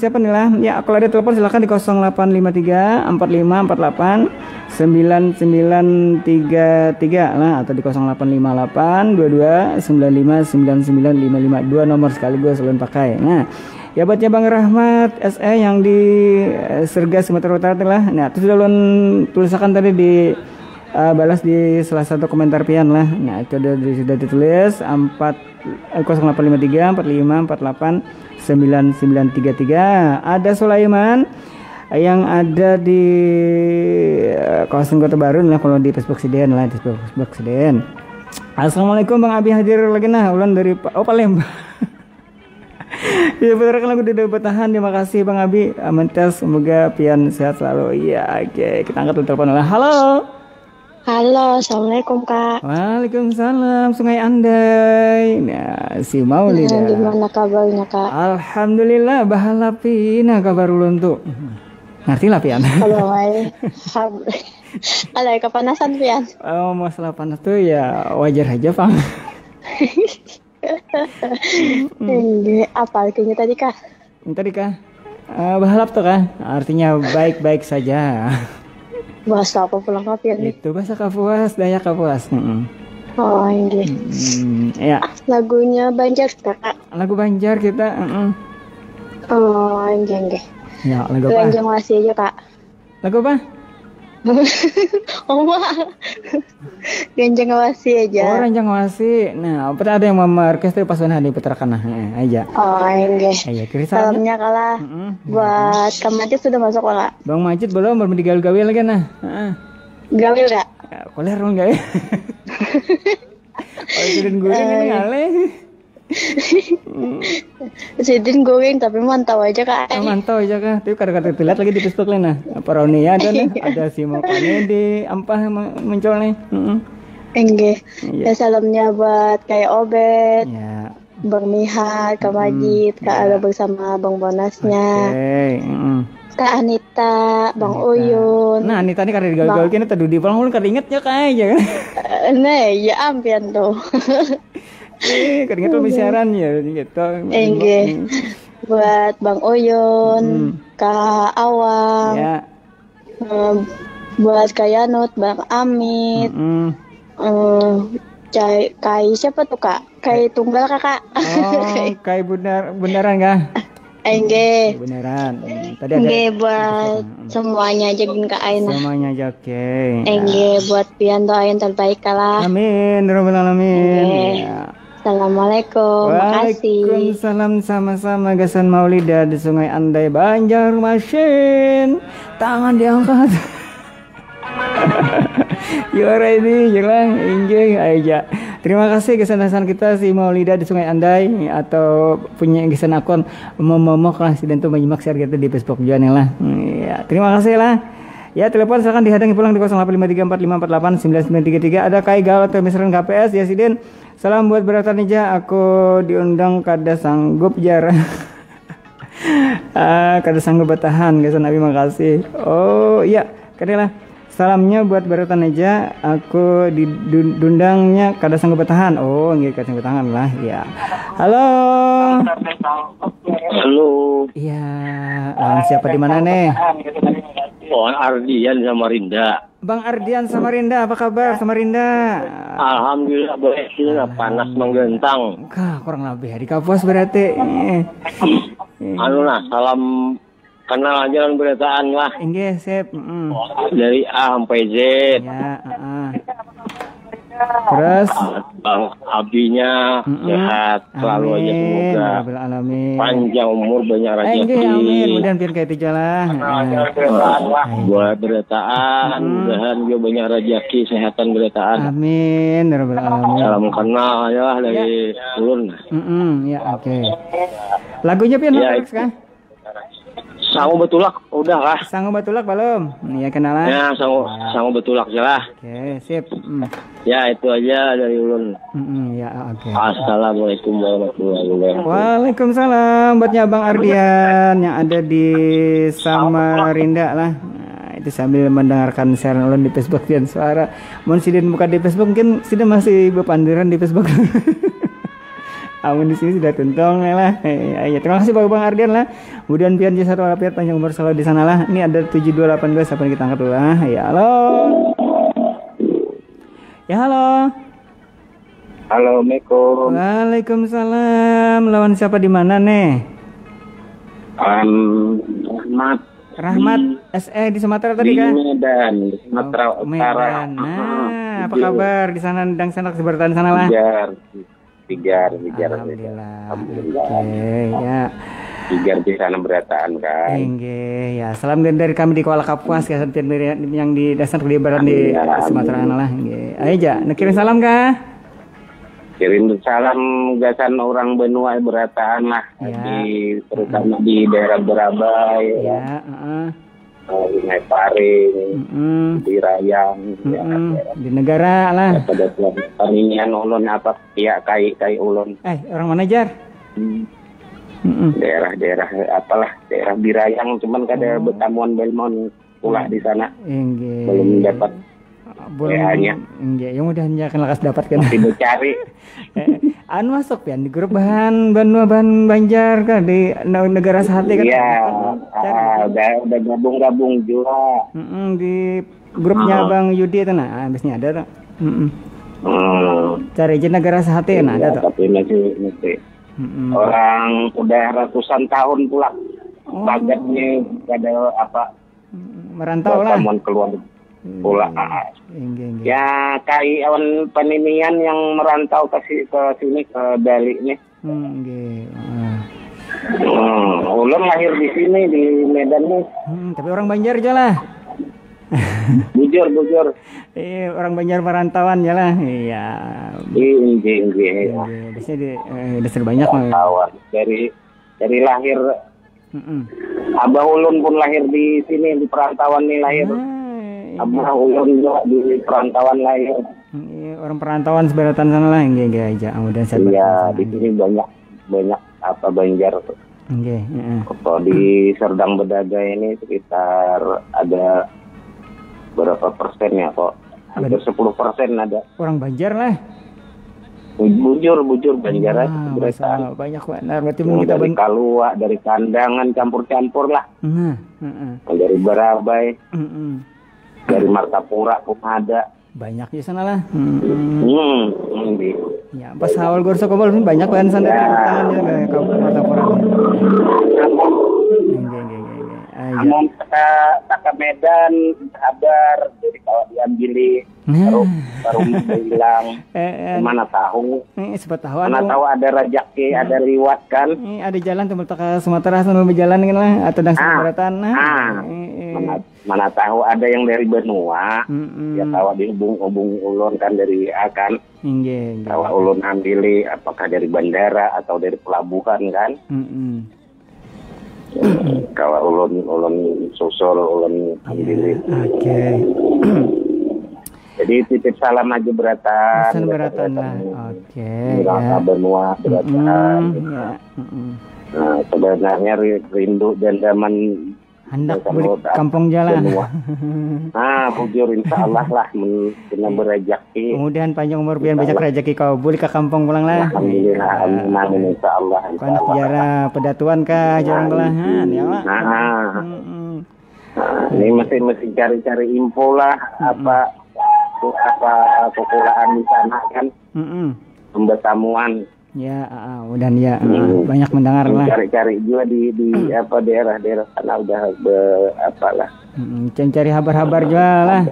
siapa nih lah? Ya, kalau ada telepon silakan di 0853 4548 9933 lah, atau di 0858 22 95 9955, dua nomor sekaligus ulun pakai. Nah, ya buatnya Bang Rahmat SE yang di Serga Sumatera Utara lah. Nah, itu sudah ulun tulisakan tadi di balas di salah satu komentar pian lah. Nah, itu sudah ditulis 0853 4548 9933. Ada Sulaiman yang ada di kawasan Kota Baru lah, kalau di Facebook Siden lah, di Facebook Siden. Assalamualaikum Bang Abi, hadir lagi nah ulan dari Palembang. Ya betul, lagu tidak bertahan. Terima kasih Bang Abi, Amentes, semoga pian sehat selalu. Iya, oke, kita angkat telepon lah. Halo. Halo, assalamualaikum Kak. Waalaikumsalam, Sungai Andai. Nah, si Maulid. Gimana kabarnya Kak? Alhamdulillah, bahala pina kabar ulun tuh. Ngerti lah pian. Kalau ada kepanasan pian. Oh, masalah panas tuh ya wajar aja Bang. Apa artinya tadi Kak? Tadi Kak, bahalap tuh Kak, artinya baik-baik saja. Bahasa apa pulang Kak pian? Itu bahasa Kapuas, Dayak Kapuas. Oh ini. Ya. Lagunya Banjar Kakak. Lagu Banjar kita. Oh ini. Ya, lagu apa? Ranjang Wasi aja Kak. Lagu apa? Oh Ranjang Wasi aja. Oh, Ranjang Wasi. Nah, apa ada yang memerkes pas di putrakan aja. Oh ini. Iya, salamnya kalah. Buat Kak Majid sudah masuk Kak? Bang Majid belum digawe lagi nah. Gawil Kak? Koler dong gawe. Oh, sidin goreng ini ngale. Sidin goreng tapi mantau aja Kak. Mantau aja Kak. Tapi kadang-kadang dilihat lagi di Facebook lah nah. Paronia ada nih, ada si Mokane di Ampah muncul nih. Enggak. Ya salamnya buat kayak Obet. Ya. Bang Mihat, Kak Majid, Kak Ala bersama Bang Bonasnya. Kak Anita, Bang Uyun. Nah, Anita ini karena digagal kini tadi di pulang kan inget ya Kak aja kan. Nah, ya ampian tuh. Keringet tuh siaran ya gitu. Enggak. Buat Bang Uyun, Kak Awang. Ya. Buat Kak Yanut, Bang Amit. Kai siapa tuh Kak? Kai tunggal Kakak. Oh, Kai beneran Kak? Enggak. Beneran. Tadi ada. Enggak buat semuanya aja Kak Aina. Semuanya aja oke. Enggak buat pian doain terbaik kalah. Amin, Rabbal alamin. Ya. Assalamualaikum. Makasih. Waalaikumsalam, sama-sama. Gasan Maulida di Sungai Andai Banjarmasin. Tangan diangkat. You ready, jelang injing aja. Terima kasih kesan-kesan kita si Maulida di Sungai Andai, atau punya kesan akun momok lah dan tuh menyimak share kita di Facebook juga nih lah. Ya, terima kasih lah. Ya, telepon silakan dihadang pulang di 085345489933. Ada Kai Gal atau Misran KPS ya Sidin. Salam buat beratan aja, aku diundang kada sanggup jar. Kada sanggup bertahan, kesan Nabi makasih. Oh, iya, kadilah. Salamnya buat Baratan aja, aku diundangnya kada sanggup bertahan. Oh, nggih kada sanggup bertahan lah. Ya. Halo. Halo. Iya, siapa di mana nih? Oh, Ardian Samarinda. Bang Ardian Samarinda, apa kabar Samarinda? Alhamdulillah baik, panas menggentang. Kurang lebih di Kapuas berarti. Anu lah, salam kenal aja kan beritaan lah. Nggih, sip. Dari A sampai Z. Ya, Terus Bang Abinya sehat selalu aja, semoga panjang umur, banyak rezeki. Amin, mudah biar kayak tijalah. Buat beritaan, mudahan juga banyak rezeki, sehatan beritaan. Amin, Rabbal alamin. Salam kenal aja dari ulun. Ya, oke. Lagunya pian kan? Sangu Betulak udah lah. Sangu Betulak belum? Ya kenalan. Ya, sangu Betulak aja lah. Oke, sip. Ya, itu aja dari ulun. Ya, oke. Assalamualaikum warahmatullahi wabarakatuh. Waalaikumsalam buatnya Bang Ardian yang ada di Samarinda lah. Nah, itu sambil mendengarkan siaran ulun di Facebook dan suara. Mun sidin buka di Facebook mungkin sidin masih bepandiran di Facebook. Amun di sini sudah tuntong lah. Ya, terima kasih Bang Ardian lah. Kemudian pian jasa walafiat panjang umur selalu di sana lah. Ini ada 7282 siapa yang kita angkat dulu lah. Ya halo. Ya halo. Halo, Assalamualaikum. Waalaikumsalam. Lawan siapa di mana nih? Rahmat SE di Sumatera tadi kan? Di Medan, di Sumatera Utara. Medan. Nah, apa kabar di sana dan sana keseberatan sana lah? Tigar. Alhamdulillah. Oke, ya. Tigar di sana berataan kan. Oke, ya. Salam dari kami di Kuala Kapuas ya, yang di dasar di barat di Sumatera lah. Oke. Ayo ja, kirim salam kah? Kirim salam gasan orang benua berataan lah ya. Terutama di daerah Berabai ya, di Paring, di Rayang, di negara lah. Pada perinian ulun apa ya kai ulun. Orang mana jar? Daerah apalah daerah Birayang cuman kada betamuan Belmont pula di sana. Belum dapat hanya yang udah akan lekas dapatkan masih mencari anu masuk ya di grup bahan Banjar kan di negara sehati kan udah gabung juga di grupnya Bang Yudi itu nah biasanya ada tuh cari aja negara sehati nah ada tuh tapi masih orang udah ratusan tahun pula bagatnya kada apa merantau lah keluar pula ya kai awan paninian yang merantau ke sini ke Bali nih. Ulun lahir di sini di Medan nih. Tapi orang Banjar aja lah. Bujur. Orang Banjar perantauan aja lah. Iya. Biasanya di banyak perantauan dari lahir. Abah ulun pun lahir di sini di perantauan nih lahir. Abah ulun juga di perantauan lahir. Orang perantauan seberatan sana lah yang aja. Iya, di sini banyak apa Banjar. Kalau di Serdang Bedaga ini sekitar ada berapa persen ya kok? Hampir 10% ada. Orang Banjar lah. Bujur Banjar banyak benar. Berarti kita dari Kalua, dari Kandangan campur-campur lah. Dari Barabai. Dari Martapura pun ada. Banyak di sana lah. Ya, pas awal Gorso Kobol banyak kan sana tangannya ke Martapura. Amun ke Medan kabar jadi kalau diambili baru hilang. Mana tahu? Mana tahu ada rejeki, ada liwat kan? Ada jalan tuh ke Sumatera sana berjalan kan lah atau dan Sumateratan. Mana tahu ada yang dari benua. Ya tahu dihubung ulun kan dari akan. Tahu ulun ambili apakah dari bandara atau dari pelabuhan kan? Kalau ulun susul ulun ambil jadi titip salam aja beratan lah benua beratan nah sebenarnya rindu dan zaman hendak kampung jalan bujur insyaallah lah kena berejaki kemudian panjang umur biar banyak rezeki kau boleh ke kampung pulang lah alhamdulillah amin insyaallah sejarah pedatuan kah jarang belahan ya Pak ini mesti cari info lah apa kekulaan di sana kan pembetamuan ya dan ya banyak mendengar lah cari juga di apa daerah-daerah sana udah apalah cari kabar juga lah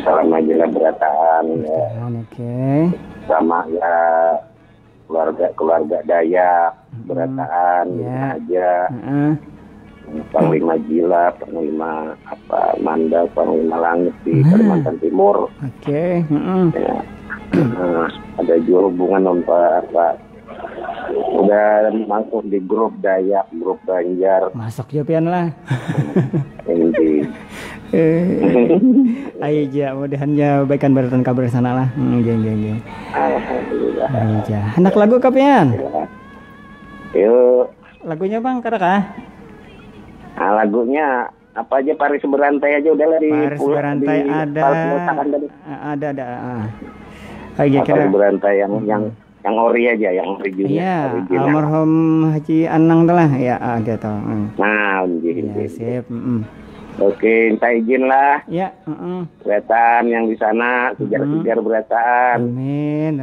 salam aja lah berataan sama ya keluarga Dayak berataan aja Panglima Jila, Panglima Manda, Panglima Langit di Kalimantan Timur. Ada juga hubungan udah masuk di grup Dayak, grup Banjar. Masuk ya pian lah. Ini. Ayo ja, mudahannya baikan baratan kabar sana lah. Alhamdulillah. Ayo hendak lagu kapian? Yuk. Lagunya Bang, kada kah? Lagunya apa aja Paris berantai aja udahlah di Paris berantai di, ada. Ada. Paris berantai yang ori aja, yang original. Iya, almarhum Haji Anang telah ya gitu. Nah, gitu. Ya, sip. Oke, minta izin lah. Ya, Beretan yang di sana, kejar-kejar beretan. Amin,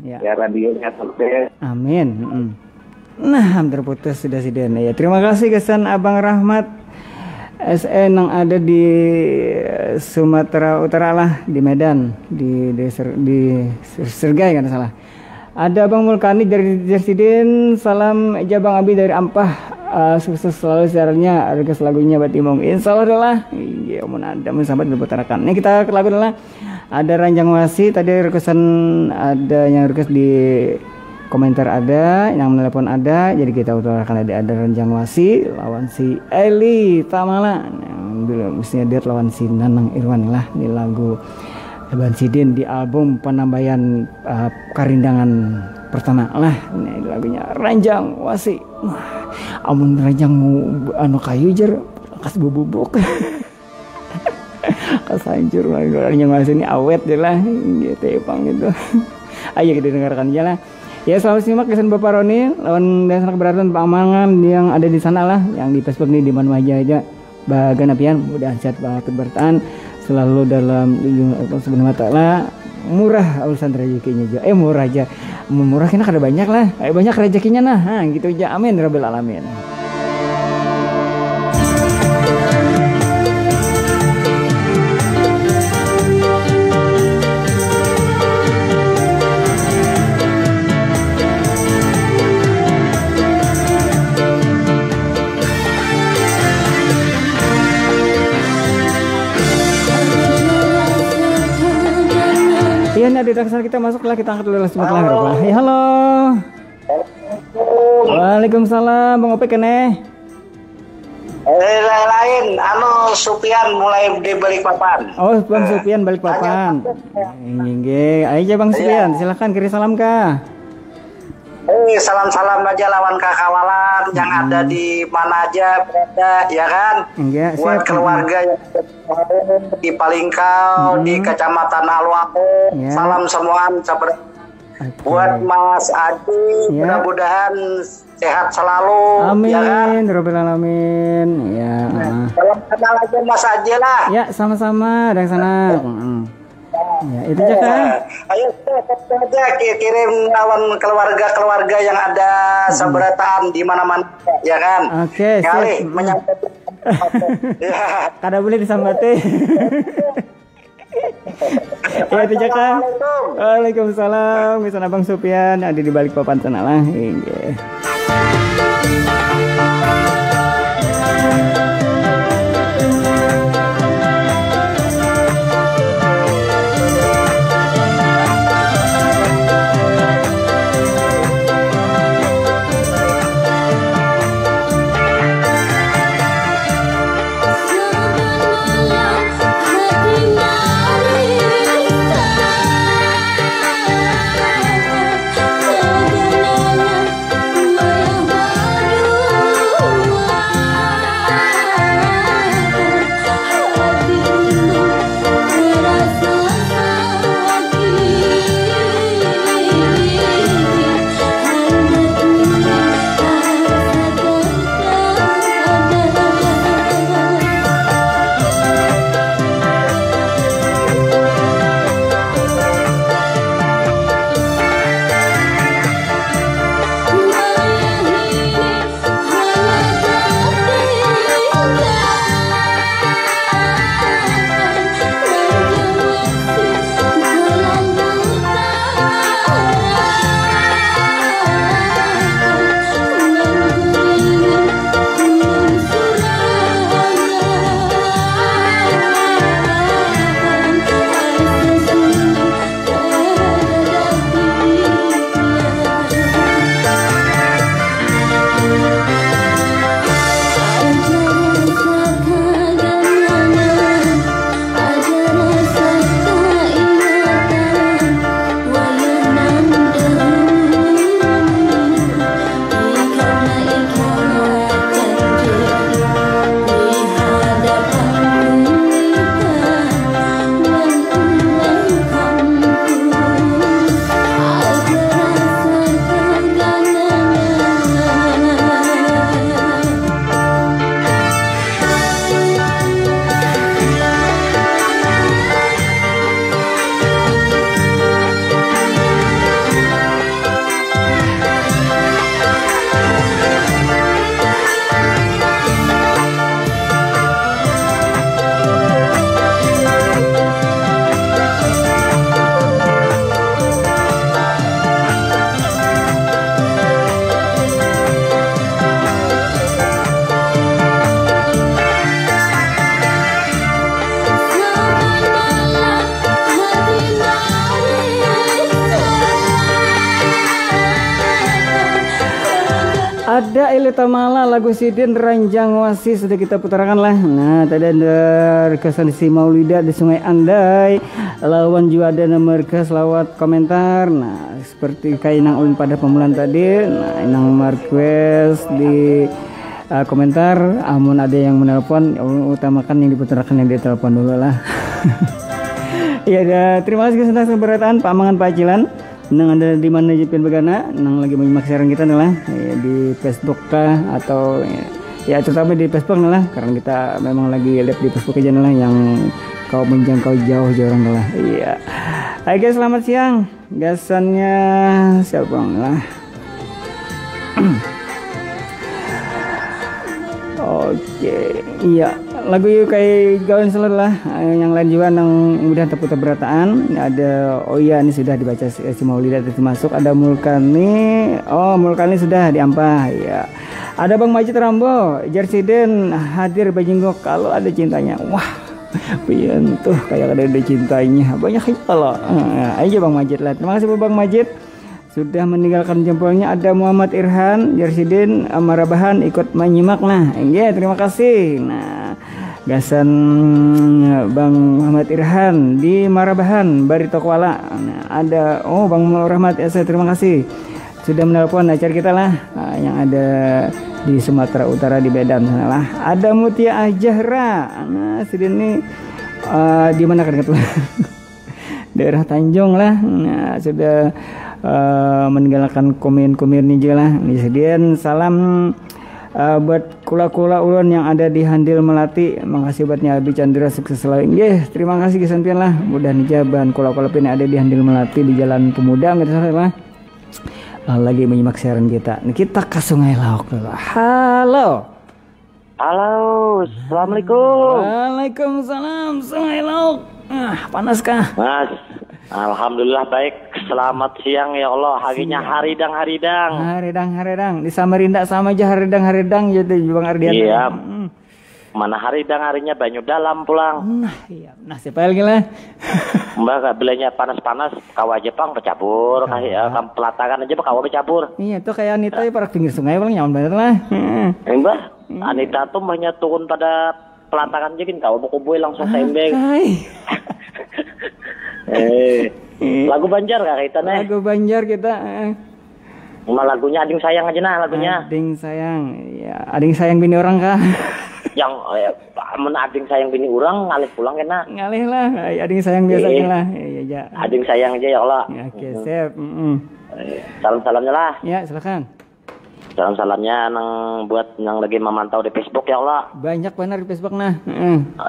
ya. Ya radionya sukses. Amin. Nah, hampir putus sudah sidin. Ya, terima kasih kesan Abang Rahmat SN yang ada di Sumatera Utara lah, di Medan, di Sergai kan salah. Ada Bang Mulkani dari Jersidin, salam Jabang Abi dari Ampah. Sukses selalu siarannya, request lagunya Batimong. Insya Allah adalah iya mun ada mun sambat diputarakan. Ini kita ke lagu adalah ada Ranjang Wasi, tadi requestan ada yang request di komentar ada, yang menelepon ada, jadi kita utarakan ada Ranjang Wasi lawan si Eli Tamala. Yang dulu mestinya dia lawan si Nanang Irwan lah di lagu Ban Sidin di album penambahan Karindangan pertama lah. Ini lagunya Ranjang Wasi. Amun ranjang anu kayu jer kas bubuk. Kas hancur Ranjang Wasi ini awet deh lah gitu pang gitu. Ayo kita dengarkan aja lah. Ya selalu simak kesan Bapak Roni lawan dasar keberatan Pak Amangan yang ada di sana lah, yang di Facebook nih di mana aja bagan apian mudah sehat banget bertahan selalu dalam Allah Subhanahu wa taala, murah urusan rezekinya aja. Murah aja. Murah kena kada banyak lah. Banyak rezekinya nah. Gitu aja. Amin rabbil alamin. Iya nih ada kesana kita masuklah, kita angkat dulu lah. Ya, halo. Waalaikumsalam Bang Opek kene. Lain Supian mulai di Balikpapan. Oh, Bang Supian Balikpapan. Nggih, aja Bang Supian, silakan kirim salam kah. Salam-salam aja lawan kakawalan yang ada di mana aja berada, ya kan? Enggak, buat keluarga yang di Palingkau, di Kecamatan Alwako, ya. Salam semua sabar. Okay. Buat Mas Adi, ya. Mudah-mudahan sehat selalu. Amin, ya kan? Rabbil alamin. Ya. Salam kenal aja Mas Adi lah. Ya, sama-sama dari sana. Ya, itu aja kan. Ayo saja kirim lawan keluarga-keluarga yang ada seberataan di mana-mana, ya kan? Oke, kali menyampaikan. Kada boleh disambati. Ya, itu aja kan. Waalaikumsalam. Misan Abang Supian ada di Balikpapan sana lah. Iya. Ada Elita Mala lagu Sidin Ranjang Wasi sudah kita putarkan lah. Nah tadi ada requestan si Maulida di Sungai Andai. Lawan juga ada nomor selawat komentar. Nah seperti kayak Inang ulun pada pemulaan tadi. Nah Inang request di komentar. Amun ada yang menelpon, utamakan yang diputarkan yang ditelepon dulu lah. Ya terima kasih tentang keberatan Pak Mangan Pak Cilan. Nang ada di mana Jepin Begana, nang lagi menyimak siaran kita nih ya, di Facebook kah atau ya terutama di Facebook nih lah, karena kita memang lagi live di Facebook aja nih lah yang kau menjangkau jauh orang lah. Iya. Hai guys, selamat siang. Gasannya siapa bang lah? Oke, iya. Lagu yuk kayak gaun selalu lah. Yang lain juga yang udah terputar berataan. Ada ini sudah dibaca si Maulida itu masuk. Ada Mulkani. Oh Mulkani sudah diampah ya. Ada Bang Majid Rambo Jersiden hadir Bajinggok kalau ada cintanya. Wah pian tuh kayak ada cintanya. Banyak kalau aja Bang Majid lah. Terima kasih Bang Majid sudah meninggalkan jempolnya. Ada Muhammad Irhan Jersidin Marabahan ikut menyimak. Nah ya terima kasih. Nah gasan Bang Muhammad Irhan di Marabahan Barito Kuala. Nah, ada Bang Rahmat saya terima kasih sudah menelpon acara kita lah. Nah, yang ada di Sumatera Utara di Medan sana lah. Ada Mutia Ajahra. Nah ini di mana kan daerah Tanjung lah. Nah sudah meninggalkan komen-komen juga lah. Disediakan salam buat kula-kula ulun yang ada di Handil Melati. Makasih buatnya Abi Chandra sukses selalu. Terima kasih kesampian lah. Mudah nijaban kula-kula yang ada di Handil Melati di Jalan Pemuda gitu lah. Lagi menyimak siaran kita. Kita ke Sungai Lauk dulu. Halo. Halo, assalamualaikum. Waalaikumsalam. Sungai Lauk. Panas kah? Mas, alhamdulillah baik. Selamat siang ya Allah. Harinya haridang. Haridang. Di Samarinda sama aja haridang jadi Bang Ardian. Iya. Mana haridang harinya banyu dalam pulang. Nah iya. Nah siapa lagi lah. Mbak belanya panas-panas. Kawa Jepang bercabur. Kayak pelatakan aja kawa bercabur. Iya tuh kayak Anita ya pada pinggir sungai paling nyaman banget lah. Mbak Anita tuh banyak turun pada pelatakan aja kan. Kawa buku langsung sembeng. Lagu Banjar kah kita nih? Lagu Banjar kita. Lagunya Ading Sayang aja nah lagunya. Ading Sayang. Ya, Ading Sayang bini orang kah? Yang Ading Sayang bini orang ngalih pulang kena. Ngalih lah. Ading Sayang biasanya lah. Iya. Ading Sayang aja ya Allah. Oke, sip. Salam-salamnya lah. Ya, silakan. Salam-salamnya buat yang lagi memantau di Facebook ya Allah. Banyak benar di Facebook nah.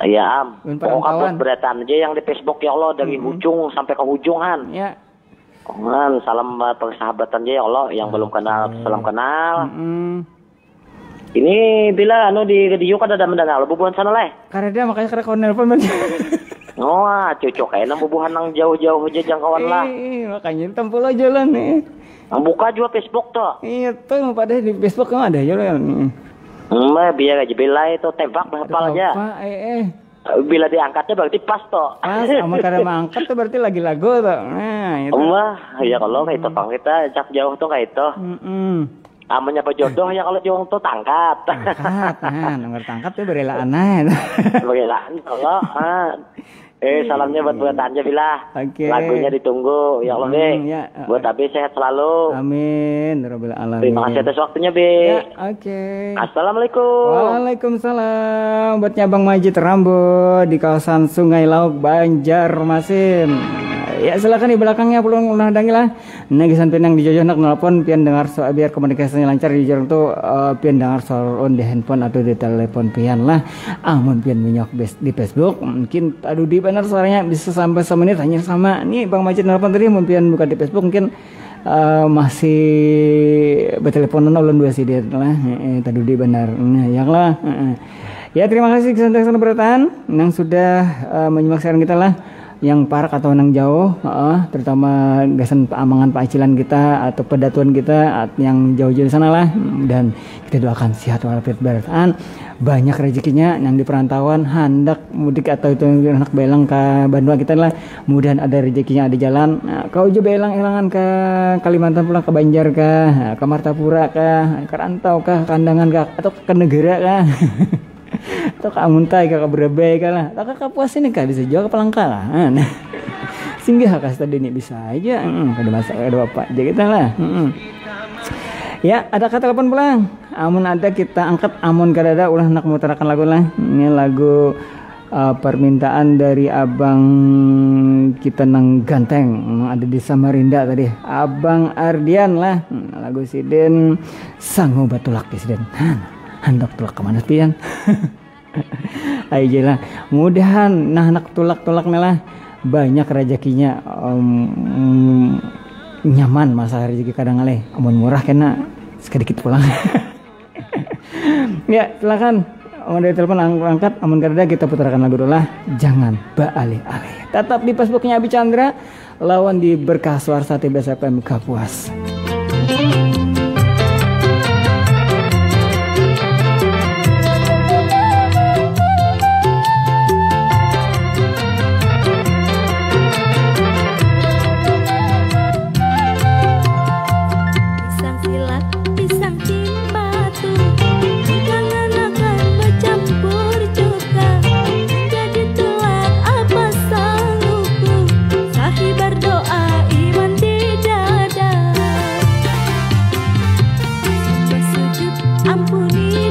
Iya pokoknya berataan aja yang di Facebook ya Allah dari ujung sampai ke ujungan. Ya. Salam persahabatan aja ya Allah yang belum kenal salam kenal. Ini bila di radio kan ada mendengar bubuhan sana leh. Karena dia makanya karena kau nelpon banget. Cocok kayaknya bubuhan yang jauh-jauh aja jangkauan lah. Makanya tempul aja lah nih. Buka juga Facebook tuh. Iya tuh pada di Facebook kan ada jalan. Biar aja bila itu tembak berapa aja. Bila diangkatnya berarti pas toh. Pas, sama karena mangkat tuh berarti lagi lagu tuh. Nah, itu. Ya kalau kayak itu Bang kita jak jauh tuh kayak itu. Namanya pejodoh ya kalau jauh tuh tangkat. Nah, nomor tangkat tuh berelaan aja. Berelaan kalau salamnya buat Anja Bila. Lagunya ditunggu ya Allah Be. Buat Abi sehat selalu. Amin. Rabbil alamin. Terima kasih atas waktunya Be. Assalamualaikum. Waalaikumsalam. Buatnya Bang Majid Rambo di kawasan Sungai Lauk Banjarmasin. Ya silakan di belakangnya pulang ulah dangi lah. Nagisan penang di jojo nak nelpon pian dengar soal biar komunikasinya lancar di jorong tuh pian dengar soal on di handphone atau di telepon pian lah. Amun pian menyok di Facebook mungkin aduh di benar suaranya bisa sampai semenit hanya sama. Nih Bang Majid nelpon tadi mungkin buka di Facebook mungkin masih berteleponan ulun dua sih dia lah. Tadi di benar. Nah ya lah. Ya terima kasih kesan-kesan bertahan yang sudah menyimak siaran kita lah. yang parak atau nang jauh, terutama gasan amangan pacilan kita atau pedatuan kita yang jauh-jauh sana lah, dan kita doakan sehat walafiat barataan, banyak rezekinya yang di perantauan hendak mudik atau itu anak belang ke Bandung kita lah, mudahan ada rezekinya, ada jalan. Nah, kau juga belang-elangan ke Kalimantan pulang, ke Banjar ke Martapura ke Rantau ke Kandangan atau ke negara kah atau ke Amuntai ke Brebei lah, atau ke Kapuas ini kah, bisa juga ke Palangka lah. Nah, singgah kas tadi ini bisa aja, kada masalah, ada apa aja kita lah. Ya, ada kata telepon pulang. Amun ada kita angkat, amun kada ada ulah nak mutarakan lagu lah. Ini lagu permintaan dari abang kita nang ganteng, ada di Samarinda tadi, Abang Ardian lah. Lagu Siden Sanggup Batulak di Siden. Hendak tulak kemana pian? Ayo lah, mudahan nah anak tulak-tulaknya lah banyak rezekinya, nyaman masalah rezeki kadang aleh, amun murah kena sedikit pulang. Ya silakan, amun dari telepon angkat, amun kada kita putarkan lagu dulu lah, jangan baalih-alih. Tetap di Facebooknya Abi Chandra, lawan di Berkah Suara Sate BSFM Kapuas. Ampuni